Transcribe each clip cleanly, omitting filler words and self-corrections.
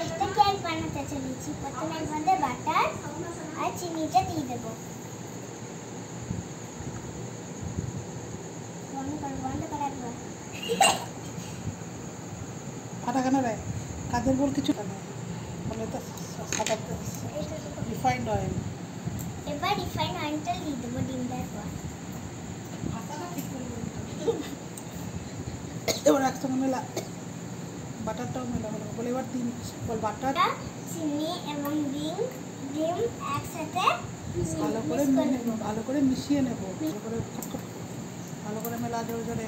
একটা কেক বানাতে চলেছি। প্রথমে এর মধ্যে বাটার আর চিনিটা দিয়ে দেবো। বন্ধ করে একবার। ফাটা কেন রে? কাদের বল কিছু কেন বলে তো রিফাইন্ড অয়েল। এবার রিফাইন্ড অয়েলটা দিয়ে দেবো ডিম দেওয়ার পর। এবার একসঙ্গে মেলা, বাটারটাও মেলা হলো বলে। এবার ডিম বল, বাটার চিনি এবং ডিম একসাথে ভালো করে মিশিয়ে নেব। ভালো করে মেলা জোরে জোরে।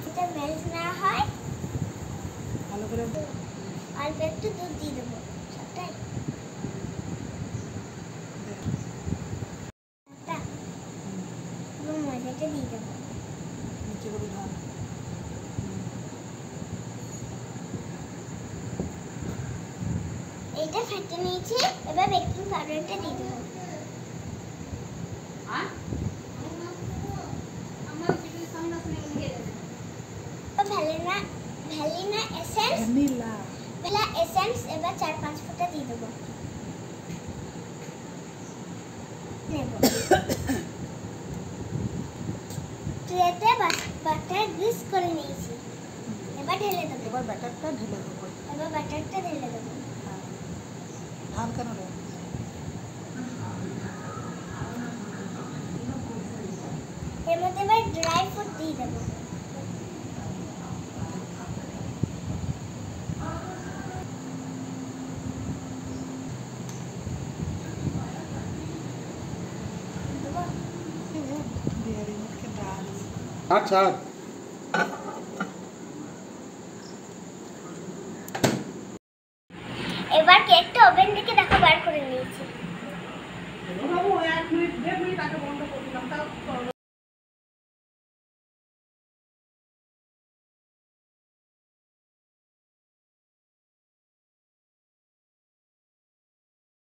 এটা মেল্ট না হয় ভালো করে অল্প একটু দুধ দিয়ে দেবো। সবটাই ময়দাটা দিয়ে দেবো। নিচে করে ঢাল। এইটা ফেটে নিয়েছি। এবার বেকিং পাউডারটা দিয়ে দেবো। ভ্যানিলা এসেন্স এবার 4-5 ফোঁটা দিয়ে দেবো। ট্রেতে বাটার গ্রিস করে নিয়েছি। এবার ঢেলে দেবো। এবার ব্যাটারটা ঢেলে দেবো। হ্যাঁ, ঢাল কেন রে? এর মধ্যে এবার ড্রাই ফ্রুট দিয়ে দেবো। আচ্ছা এবার কেকটা ওভেন থেকে দেখো বার করে নিয়েছি।